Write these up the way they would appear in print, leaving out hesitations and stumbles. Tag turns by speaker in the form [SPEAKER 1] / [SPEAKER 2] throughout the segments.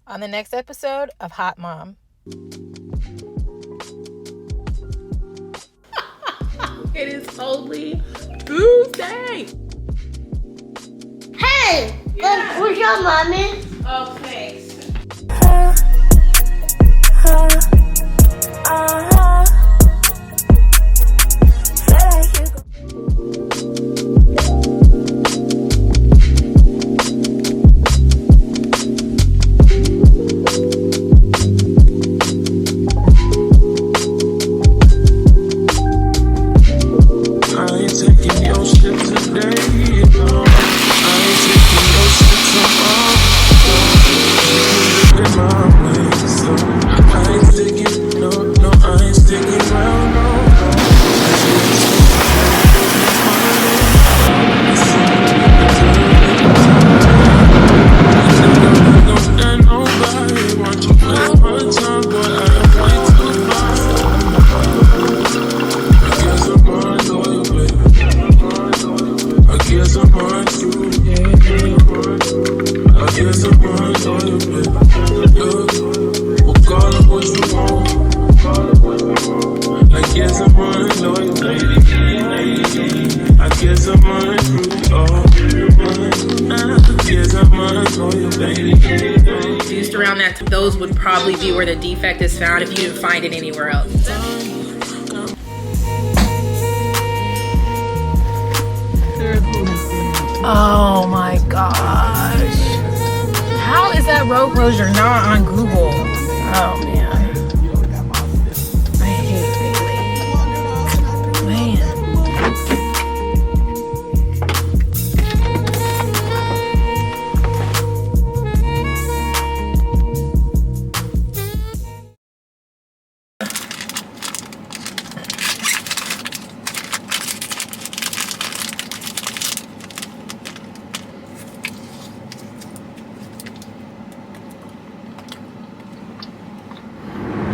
[SPEAKER 1] on the next episode of Hot Mom. It is only Tuesday.
[SPEAKER 2] Hey, yeah. Where's your mommy?
[SPEAKER 1] Oh, thanks. Used around that, those would probably be where the defect is found if you didn't find it anywhere else. Oh my gosh. How is that road closure not on Google? Oh man. I hate Bailey. Man.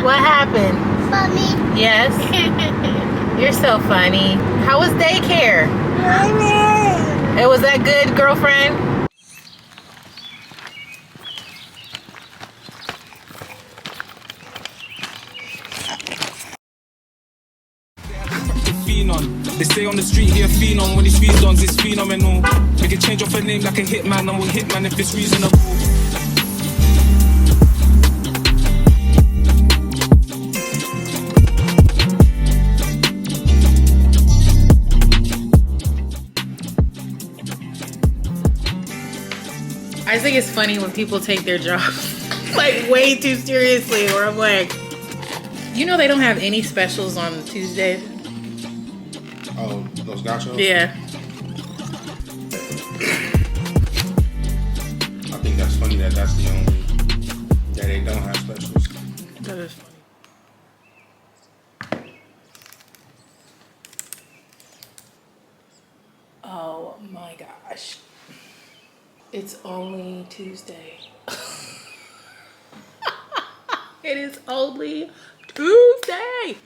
[SPEAKER 1] What happened?
[SPEAKER 2] Mommy.
[SPEAKER 1] Yes? You're so funny. How was daycare? It was that good, girlfriend?
[SPEAKER 3] They stay on the street here, phenom. When he speeds on, it's phenomenal. Make a change off a name like a hitman, and we'll hitman if it's reasonable.
[SPEAKER 1] I think it's funny when people take their job like way too seriously, or I'm like, you know, they don't have any specials on Tuesdays.
[SPEAKER 4] Oh, those nachos?
[SPEAKER 1] Yeah.
[SPEAKER 4] I think that's funny that's the only that they don't have specials.
[SPEAKER 1] That is funny. Oh my gosh. It's only Tuesday. It is only Tuesday.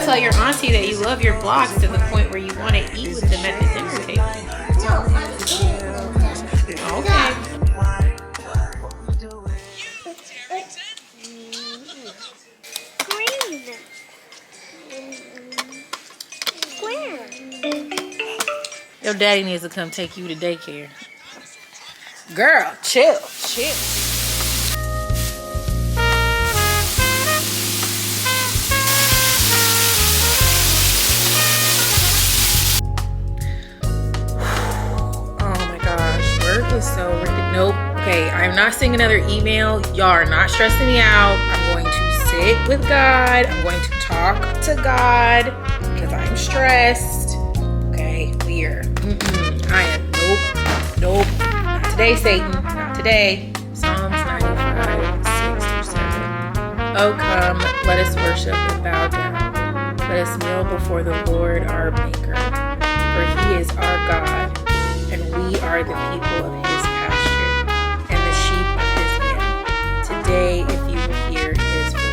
[SPEAKER 1] Tell your auntie that you love your blocks to the point where you want to eat with them at the dinner table. Okay. Your daddy needs to come take you to daycare. Girl, chill. Oh my gosh, work is so ridiculous. Nope. Okay, I'm not seeing another email. Y'all are not stressing me out. I'm going to sit with God. I'm going to talk to God because I'm stressed. Okay, weird. I am nope. Not today, Satan. Not today. Psalms 95, 6 through 7. Oh, come, let us worship and bow down. Let us kneel before the Lord our Maker. For he is our God, and we are the people of his pasture, and the sheep of his hand. Today, if you will hear his voice.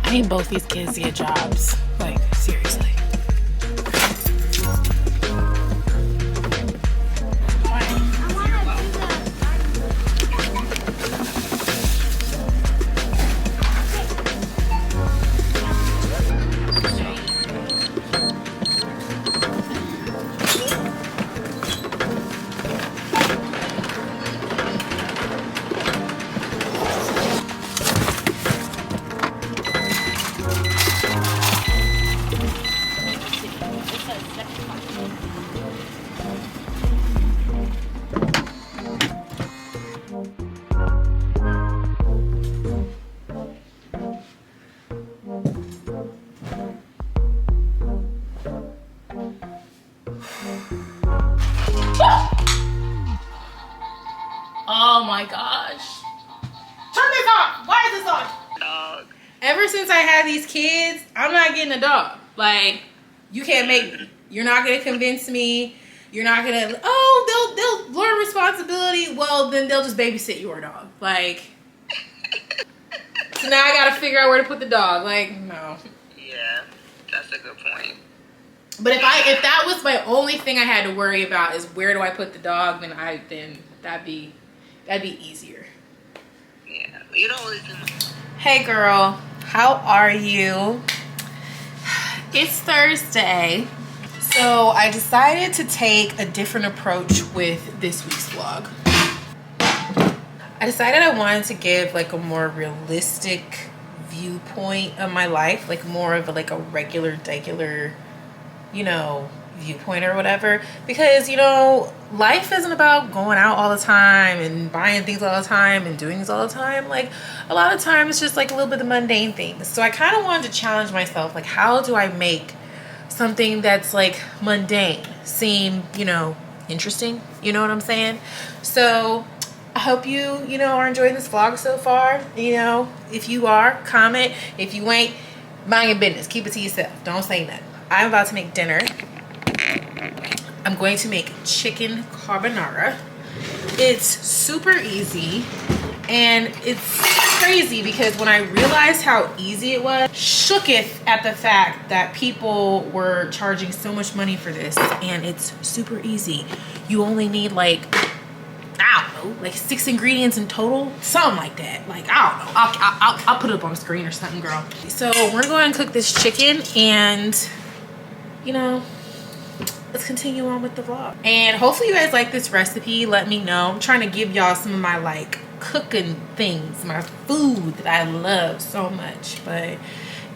[SPEAKER 1] I need both these kids to get jobs. Like, seriously. Oh my gosh. Turn this off. Why is this on? Dog. Ever since I had these kids, I'm not getting a dog. Like, you can't make me. You're not going to convince me. You're not going to, oh, they'll learn responsibility. Well, then they'll just babysit your dog. Like, so now I got to figure out where to put the dog. Like, no.
[SPEAKER 5] Yeah, that's a good point.
[SPEAKER 1] But if that was my only thing I had to worry about is where do I put the dog, then that'd be easier.
[SPEAKER 5] Yeah, you don't listen.
[SPEAKER 1] Hey girl, how are you? It's Thursday, so I decided to take a different approach with this week's vlog. I decided I wanted to give like a more realistic viewpoint of my life, like more of a regular, viewpoint or whatever, because life isn't about going out all the time and buying things all the time and doing things all the time. Like, a lot of times it's just like a little bit of mundane things. So I kind of wanted to challenge myself, like, how do I make something that's like mundane seem interesting? You know what I'm saying? So I hope you know, are enjoying this vlog so far. You know, if you are, comment. If you ain't, mind your business. Keep it to yourself. Don't say nothing. I'm about to make dinner. I'm going to make chicken carbonara. It's super easy, and it's crazy because when I realized how easy it was, shooketh at the fact that people were charging so much money for this, and it's super easy. You only need like, I don't know, like 6 ingredients in total, something like that. Like, I don't know, I'll put it up on the screen or something, girl. So we're gonna go ahead and cook this chicken, and you know, let's continue on with the vlog. And hopefully you guys like this recipe. Let me know. I'm trying to give y'all some of my like cooking things, my food that I love so much. But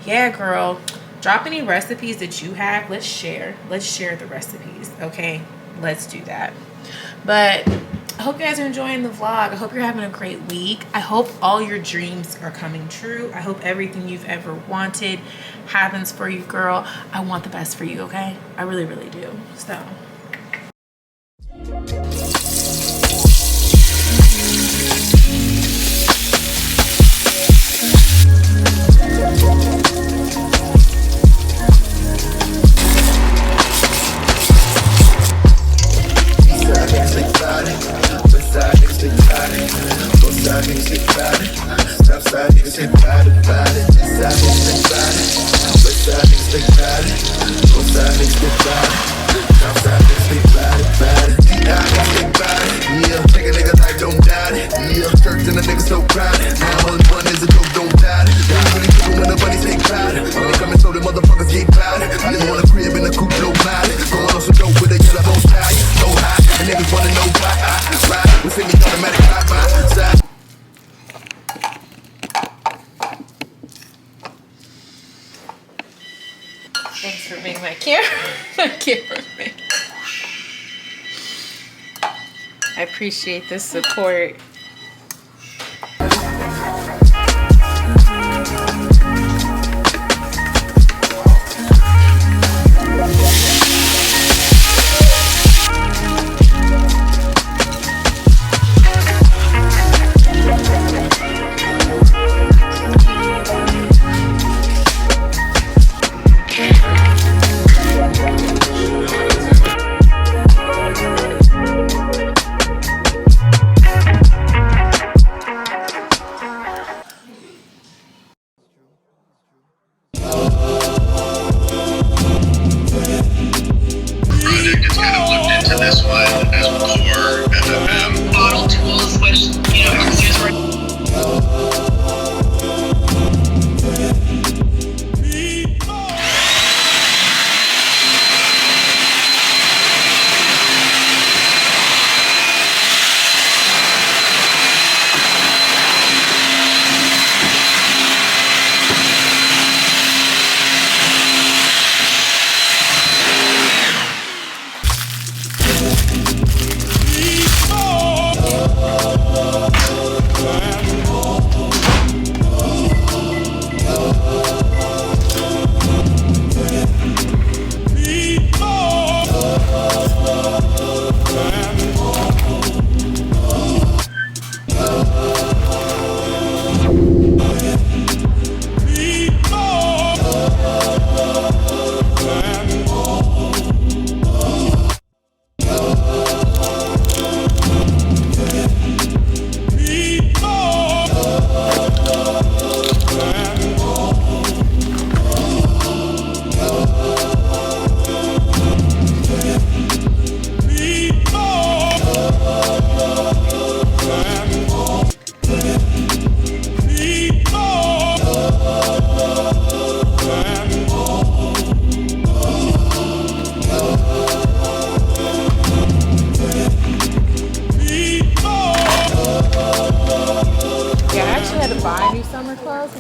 [SPEAKER 1] yeah, girl, drop any recipes that you have. Let's share the recipes. Okay, let's do that. But I hope you guys are enjoying the vlog. I hope you're having a great week. I hope all your dreams are coming true. I hope everything you've ever wanted happens for you, girl. I want the best for you, okay? I really, really do. So. Thanks for being my cameraman. I appreciate the support.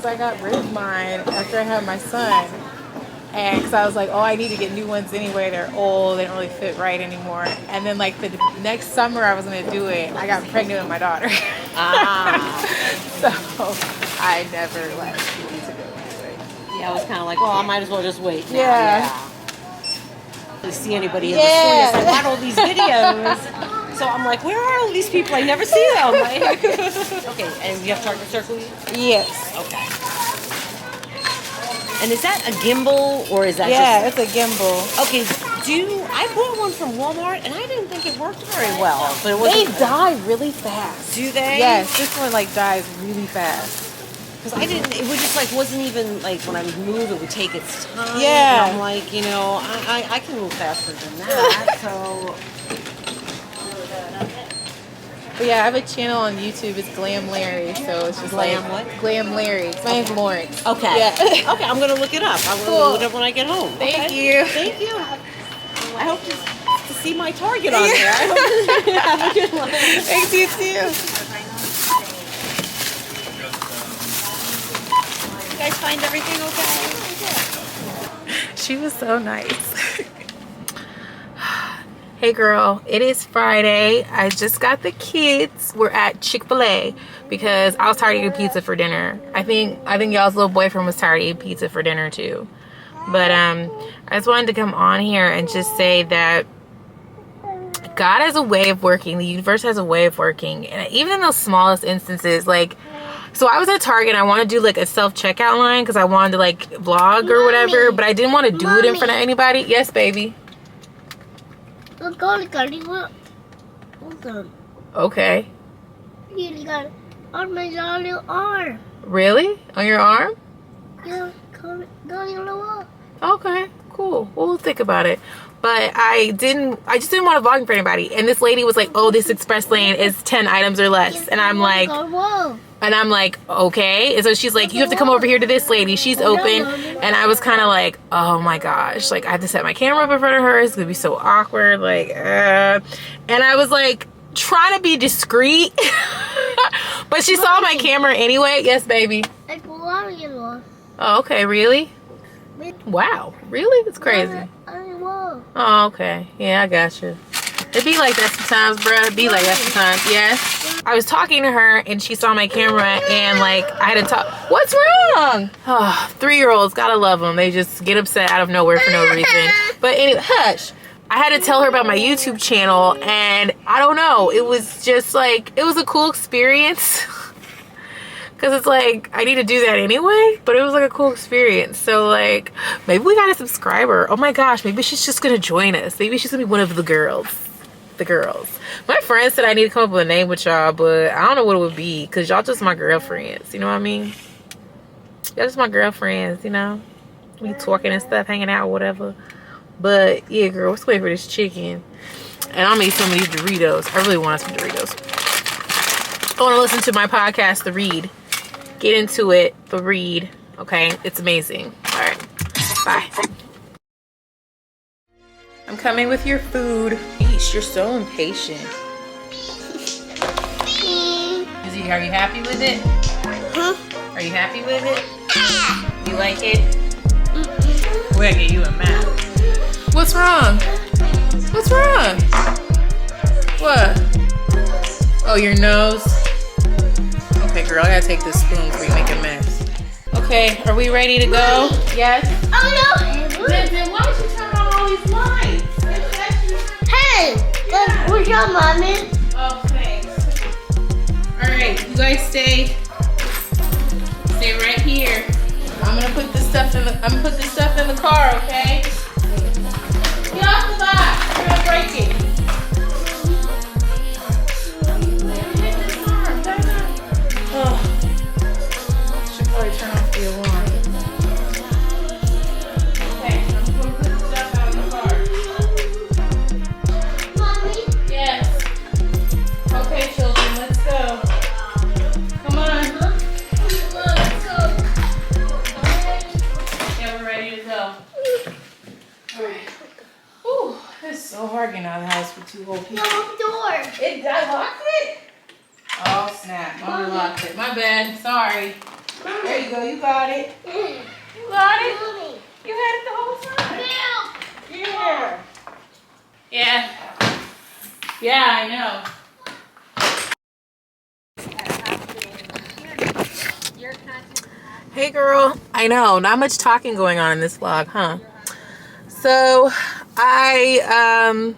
[SPEAKER 1] I got rid of mine after I had my son, and because I was like, oh, I need to get new ones anyway, they're old, they don't really fit right anymore. And then like the next summer I was gonna do it, I got pregnant with my daughter. So I never left to go do it.
[SPEAKER 6] Yeah, I was kind of like, well, I might as well just wait now.
[SPEAKER 1] Yeah.
[SPEAKER 6] To see anybody in the store. I watch all these videos. So I'm like, where are all these people? I never see them. Like, okay, and you have Target Circle?
[SPEAKER 1] Yes.
[SPEAKER 6] Okay. And is that a gimbal or is that
[SPEAKER 1] Yeah, it's a gimbal.
[SPEAKER 6] Okay, I bought one from Walmart and I didn't think it worked very well. But it
[SPEAKER 1] They
[SPEAKER 6] wasn't.
[SPEAKER 1] die really fast.
[SPEAKER 6] Do they?
[SPEAKER 1] Yes, this one like dies really fast.
[SPEAKER 6] Because I didn't, it was just like, wasn't even like when I would move, it would take its time.
[SPEAKER 1] Yeah.
[SPEAKER 6] And I'm like, you know, I can move faster than that. So.
[SPEAKER 1] But yeah, I have a channel on YouTube. It's Glam Larry, so it's just
[SPEAKER 6] Glam
[SPEAKER 1] like
[SPEAKER 6] what?
[SPEAKER 1] Glam Larry. My name's Lawrence.
[SPEAKER 6] Okay.
[SPEAKER 1] Yeah.
[SPEAKER 6] Okay, I'm gonna look it up. I'm gonna look it up when I get home.
[SPEAKER 1] Thank you.
[SPEAKER 6] Thank you. I hope to see my Target on there. I hope to have a good one.
[SPEAKER 1] Thanks, you too.
[SPEAKER 6] You guys find everything okay?
[SPEAKER 1] She was so nice. Hey girl, it is Friday. I just got the kids. We're at Chick-fil-A because I was tired of eating pizza for dinner. I think y'all's little boyfriend was tired of eating pizza for dinner too. But I just wanted to come on here and just say that God has a way of working. The universe has a way of working. And even in those smallest instances, like, so I was at Target and I want to do like a self-checkout line because I wanted to like vlog or whatever, but I didn't want to do it in front of anybody. Yes, baby.
[SPEAKER 2] Look, hold on.
[SPEAKER 1] Okay.
[SPEAKER 2] You got it on my little arm.
[SPEAKER 1] Really? On your arm?
[SPEAKER 2] Yeah, go on your little arm.
[SPEAKER 1] Okay, cool. We'll think about it. But I just didn't want to vlog for anybody. And this lady was like, oh, this express lane is 10 items or less. And I'm like, okay. And so she's like, you have to come over here to this lady. She's open. And I was kind of like, oh my gosh. Like, I have to set my camera up in front of her. It's going to be so awkward. Like, and I was like, trying to be discreet. But she saw my camera anyway. Yes, baby. Oh, okay. Really? Wow. Really? It's crazy. Oh, okay. Yeah, I got you. It be like that sometimes, bruh. It be like that sometimes. Yes. I was talking to her and she saw my camera and like I had to talk. What's wrong? Oh, 3-year-olds, gotta love them. They just get upset out of nowhere for no reason. But anyway, hush. I had to tell her about my YouTube channel and I don't know. It was just like, it was a cool experience. Because it's like, I need to do that anyway. But it was like a cool experience. So like, maybe we got a subscriber. Oh my gosh, maybe she's just going to join us. Maybe she's going to be one of the girls. The girls. My friend said I need to come up with a name with y'all. But I don't know what it would be. Because y'all just my girlfriends. You know what I mean? Y'all just my girlfriends, you know? We talking and stuff, hanging out, whatever. But yeah, girl, let's wait for this chicken. And I'll make some of these Doritos. I really want some Doritos. I want to listen to my podcast, The Read. Get into it, The Read. Okay, it's amazing. All right, bye. I'm coming with your food. Yeesh, you're so impatient. Are you happy with it?
[SPEAKER 2] Huh?
[SPEAKER 1] Are you happy with it? You like it? We'll get you a map. What's wrong? What's wrong? What? Oh, your nose? Okay, girl, I gotta take this spoon before you make a mess. Okay, are we ready to go? Yes?
[SPEAKER 2] Oh no!
[SPEAKER 1] Then why don't you turn on all these lights?
[SPEAKER 2] Hey! Where's your mommy?
[SPEAKER 1] Oh, thanks. Alright, you guys stay right here. I'm gonna put this stuff in the car, okay? Get off the box! You're gonna break it. Oh, should probably turn off the alarm. Okay, I'm gonna put the stuff out in the car.
[SPEAKER 2] Mommy?
[SPEAKER 1] Yes. Okay, children, let's go. Come on.
[SPEAKER 2] Let's go.
[SPEAKER 1] Yeah, we're ready to go. Alright. Ooh, it's so hard getting out of the house for 2 whole people.
[SPEAKER 2] No, door.
[SPEAKER 1] I locked it? Oh, snap. Mommy locked it. My bad. Sorry. There you go. You got it. You got it?
[SPEAKER 2] Mommy.
[SPEAKER 1] You had it the whole time. Yeah. Yeah. Yeah, I know. Hey, girl. I know. Not much talking going on in this vlog, huh? So, I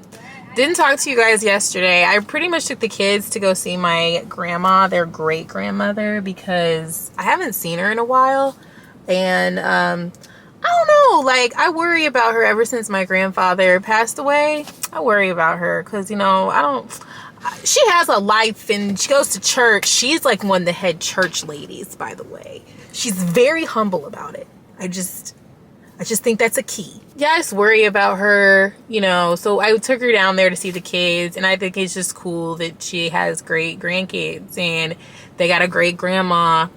[SPEAKER 1] Didn't talk to you guys yesterday. I pretty much took the kids to go see my grandma, their great grandmother, because I haven't seen her in a while. And I don't know, like, I worry about her ever since my grandfather passed away. I worry about her because, you know, she has a life and she goes to church. She's like one of the head church ladies, by the way. She's very humble about it. I just think that's a key. Yeah, I just worry about her, you know. So I took her down there to see the kids, and I think it's just cool that she has great grandkids and they got a great grandma.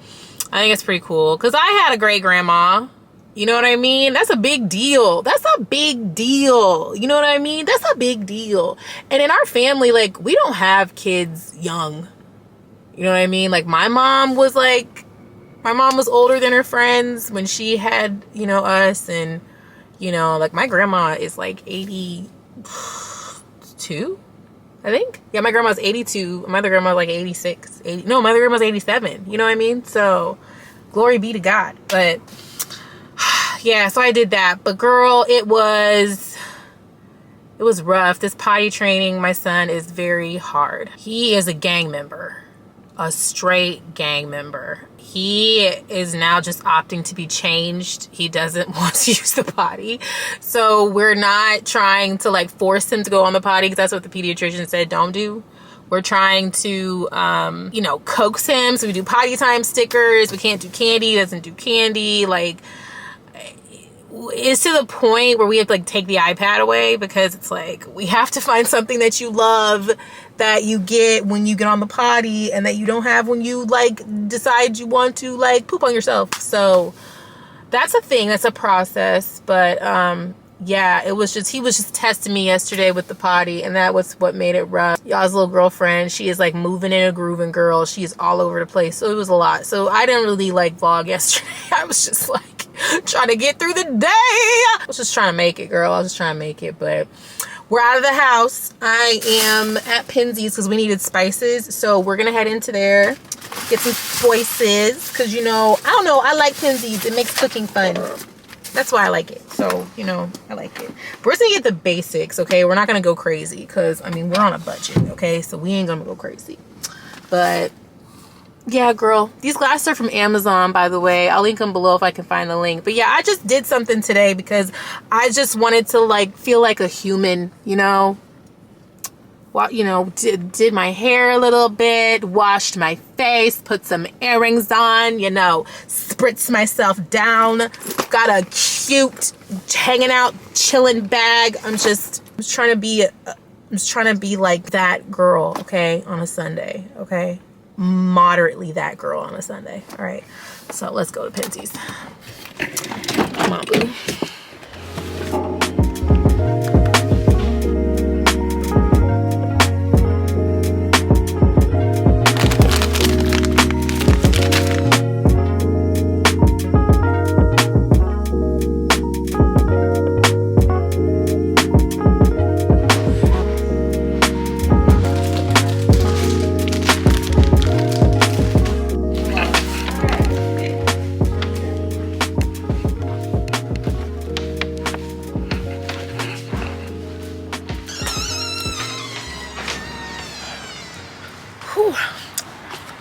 [SPEAKER 1] I think it's pretty cool because I had a great grandma. You know what I mean? That's a big deal. That's a big deal. You know what I mean? That's a big deal. And in our family, like, we don't have kids young. You know what I mean? Like, my mom was older than her friends when she had, you know, us. And, you know, like, my grandma is like 82, I think. Yeah, my grandma's 82. My other grandma's like 86. My other grandma's 87. You know what I mean? So, glory be to God. But yeah, so I did that. But girl, it was rough. This potty training, my son, is very hard. He is a gang member, a straight gang member. He is now just opting to be changed. He doesn't want to use the potty. So we're not trying to like force him to go on the potty because that's what the pediatrician said don't do. We're trying to, you know, coax him. So we do potty time stickers. We can't do candy. He doesn't do candy. Like, it's to the point where we have to like take the iPad away because it's like we have to find something that you love that you get when you get on the potty and that you don't have when you like decide you want to like poop on yourself. So that's a thing, that's a process. But yeah, he was just testing me yesterday with the potty, and that was what made it rough. Y'all's little girlfriend, she is like moving and a grooving girl. She is all over the place. So it was a lot. So I didn't really like vlog yesterday. I was just like trying to get through the day. I was just trying to make it, girl. I was just trying to make it. But we're out of the house. I am at Penzey's because we needed spices. So we're going to head into there, get some spices. Because, you know, I don't know. I like Penzey's. It makes cooking fun. That's why I like it. So, you know, I like it. We're just going to get the basics, okay? We're not going to go crazy because, I mean, we're on a budget, okay? So we ain't going to go crazy. But yeah, girl, these glasses are from Amazon, by the way. I'll link them below if I can find the link. But yeah, I just did something today because I just wanted to like feel like a human, you know. Well, you know, did my hair a little bit, washed my face, put some earrings on, you know, spritz myself down, got a cute hanging out chilling bag. I'm just trying to be like that girl, okay, on a Sunday, okay? Moderately that girl on a Sunday. All right, so let's go to Penzey's. Come on, boo.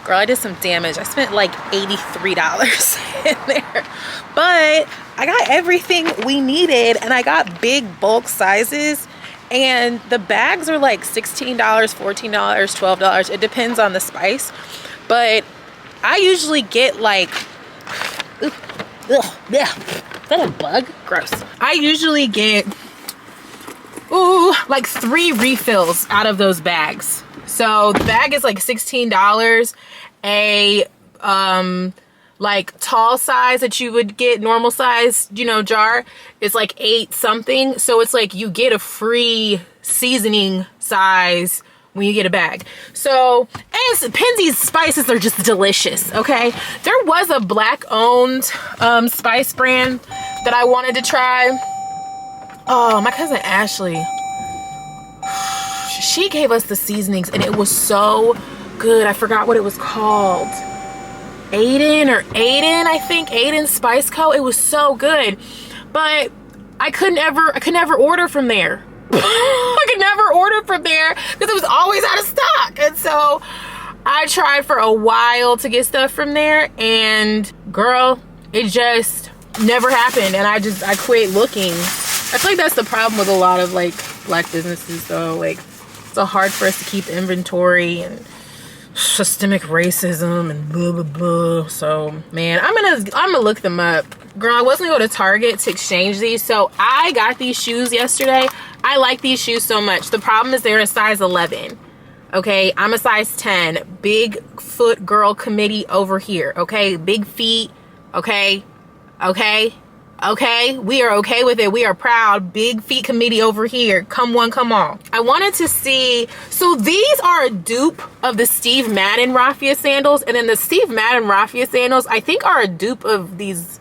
[SPEAKER 1] Girl, I did some damage. I spent like $83 in there, but I got everything we needed, and I got big bulk sizes, and the bags are like $16, $14, $12. It depends on the spice, but I usually get like, is that a bug? Gross. I usually get, like 3 refills out of those bags. So the bag is like $16. A like tall size that you would get, normal size, you know, jar is like 8 something. So it's like you get a free seasoning size when you get a bag. So, and Penzey's spices are just delicious, okay? There was a black owned spice brand that I wanted to try. Oh, my cousin Ashley, she gave us the seasonings and it was so good. I forgot what it was called. Aiden, I think. Aiden Spice Co. It was so good. But I could never order from there. I could never ordered from there because it was always out of stock. And so I tried for a while to get stuff from there, and girl, it just never happened. And I quit looking. I feel like that's the problem with a lot of like Black businesses though. Like, it's so hard for us to keep inventory, and systemic racism and blah blah blah. So man, I'm gonna look them up. Girl, I wasn't gonna go to Target to exchange these, so I got these shoes yesterday. I like these shoes so much. The problem is they're a size 11. Okay, I'm a size 10. Big foot girl committee over here. Okay, big feet. Okay, we are okay with it. We are proud. Big feet committee over here. Come one, come all. I wanted to see, so these are a dupe of the Steve Madden raffia sandals, and then the Steve Madden raffia sandals I think are a dupe of these,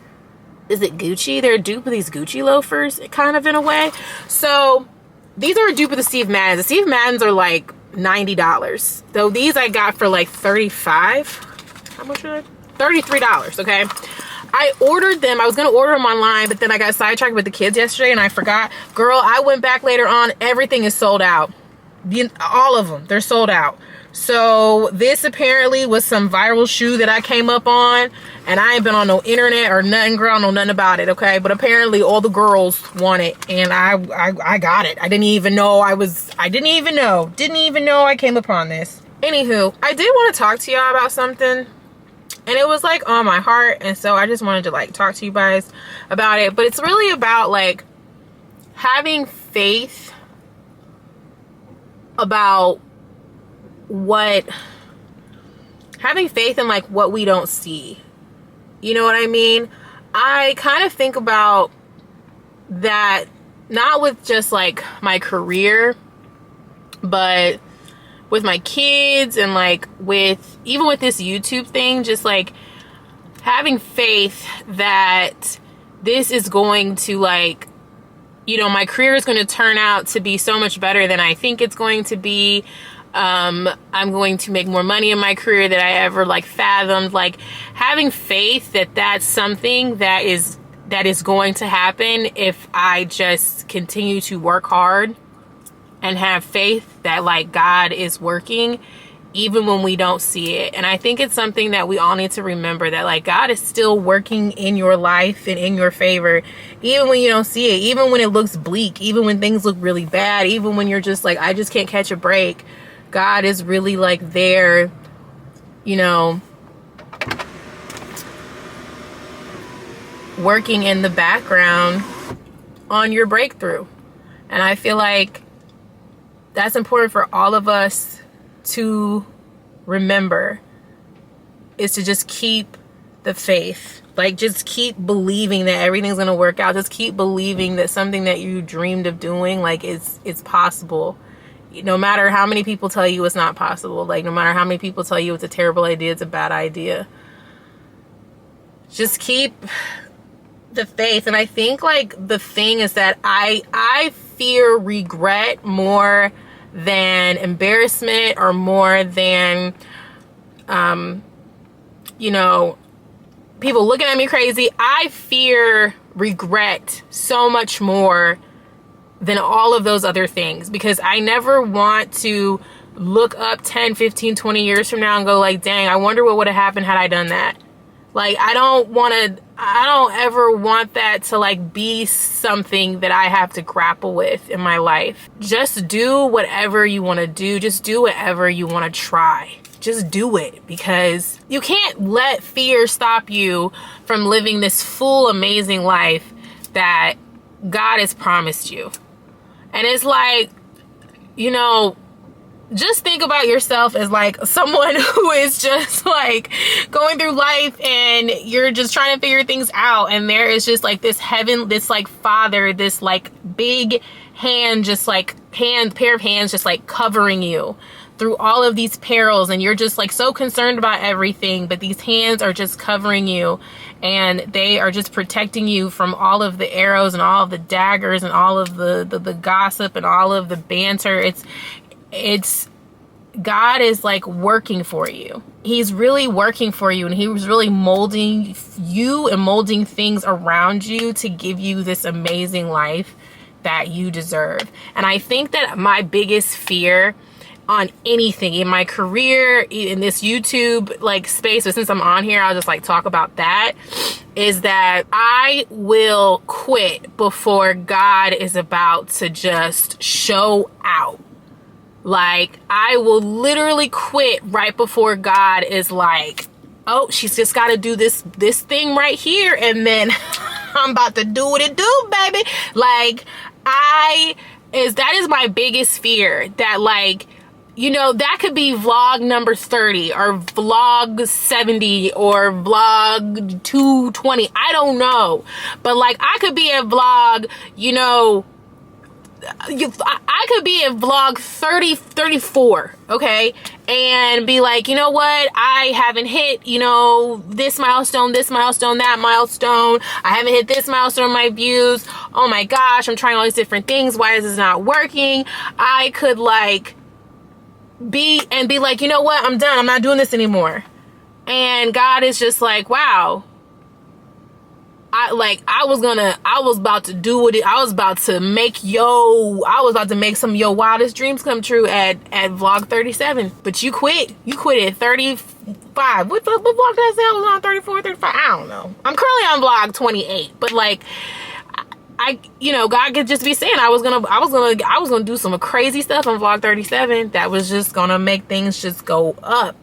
[SPEAKER 1] is it Gucci? They're a dupe of these Gucci loafers, kind of, in a way. So these are a dupe of the Steve Maddens. The Steve Maddens are like $90, though these I got for like $35. How much are they? $33. Okay, I ordered them. I was gonna order them online, but then I got sidetracked with the kids yesterday and I forgot. Girl, I went back later on. Everything is sold out. All of them, they're sold out. So this apparently was some viral shoe that I came up on, and I ain't been on no internet or nothing, girl. I know nothing about it, okay? But apparently all the girls want it, and I got it. I didn't even know I came upon this. Anywho, I did want to talk to y'all about something, and it was like on my heart, and so I just wanted to like talk to you guys about it. But it's really about like having faith about having faith in like what we don't see. You know what I mean? I kind of think about that, not with just like my career, but with my kids, and like even with this YouTube thing, just like having faith that this is going to, like, you know, my career is going to turn out to be so much better than I think it's going to be. I'm going to make more money in my career than I ever like fathomed. Like, having faith that that's something that is going to happen if I just continue to work hard and have faith that like God is working even when we don't see it. And I think it's something that we all need to remember, that like God is still working in your life and in your favor, even when you don't see it, even when it looks bleak, even when things look really bad, even when you're just like, I just can't catch a break. God is really like there, you know, working in the background on your breakthrough. And I feel like that's important for all of us to remember, is to just keep the faith. Like, just keep believing that everything's gonna work out. Just keep believing that something that you dreamed of doing, like, it's possible. No matter how many people tell you it's not possible, like no matter how many people tell you it's a terrible idea, it's a bad idea, just keep the faith. And I think like the thing is that I fear regret more than embarrassment, or more than you know, people looking at me crazy. I fear regret so much more than all of those other things, because I never want to look up 10, 15, 20 years from now and go like, dang, I wonder what would have happened had I done that. Like, I don't ever want that to like be something that I have to grapple with in my life. Just do whatever you want to do. Just do whatever you want to try. Just do it, because you can't let fear stop you from living this full, amazing life that God has promised you. And it's like, you know, just think about yourself as like someone who is just like going through life, and you're just trying to figure things out, and there is just like this heaven, this like father, this like big hand, just like pair of hands just like covering you through all of these perils, and you're just like so concerned about everything, but these hands are just covering you, and they are just protecting you from all of the arrows and all of the daggers and all of the gossip and all of the banter. It's God is like working for you. He's really working for you, and he was really molding you and molding things around you to give you this amazing life. that you deserve. And I think that my biggest fear on anything in my career, in this YouTube like space, but since I'm on here, I'll just like talk about that, is that I will quit before God is about to just show out. Like, I will literally quit right before God is like, oh, she's just got to do this thing right here, and then I'm about to do what it do, baby. Like, that is my biggest fear, that like, you know, that could be vlog number 30 or vlog 70 or vlog 220. I don't know. But like, I could be at vlog, you know, I could be at vlog 34, okay, and be like, you know what, I haven't hit, you know, this milestone, that milestone, I haven't hit this milestone, my views, oh my gosh, I'm trying all these different things, why is this not working? I could like be like, you know what, I'm done, I'm not doing this anymore. And God is just like, wow, I was about to do it. I was about to make some of your wildest dreams come true at vlog 37. But you quit. You quit at 35. What vlog did I say I was on? 34, 35? I don't know. I'm currently on vlog 28. But like, you know, God could just be saying I was gonna do some crazy stuff on vlog 37 that was just gonna make things just go up.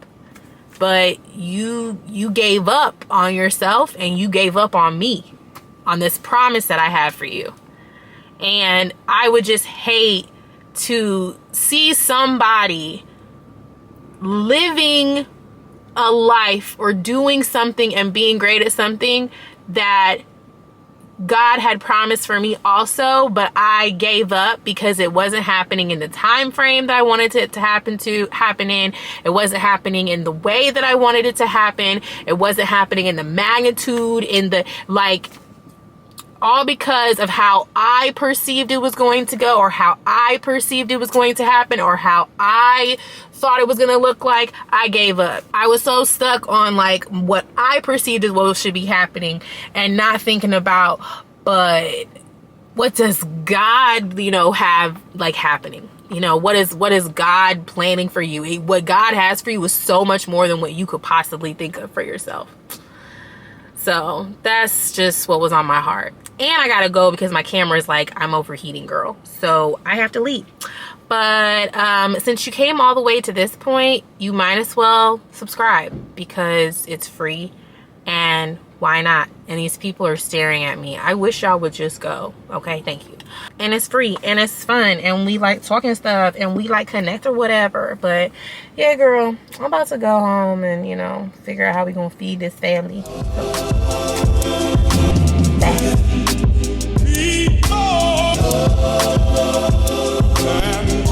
[SPEAKER 1] But you gave up on yourself, and you gave up on me, on this promise that I have for you. And I would just hate to see somebody living a life or doing something and being great at something that God had promised for me also, but I gave up because it wasn't happening in the time frame that I wanted it to happen in. It wasn't happening in the way that I wanted it to happen. It wasn't happening in the magnitude, in the like, all because of how I perceived it was going to go, or how I perceived it was going to happen, or how I thought it was going to look like. I gave up. I was so stuck on like what I perceived as what should be happening, and not thinking about, but what does God, you know, have like happening? You know, what is God planning for you? What God has for you is so much more than what you could possibly think of for yourself. So that's just what was on my heart. And I gotta go because my camera is like, I'm overheating, girl. So I have to leave. But since you came all the way to this point, you might as well subscribe because it's free. And why not? And these people are staring at me. I wish y'all would just go. Okay, thank you. And it's free and it's fun. And we like talking stuff and we like connect or whatever. But yeah, girl, I'm about to go home and, you know, figure out how we gonna feed this family. So.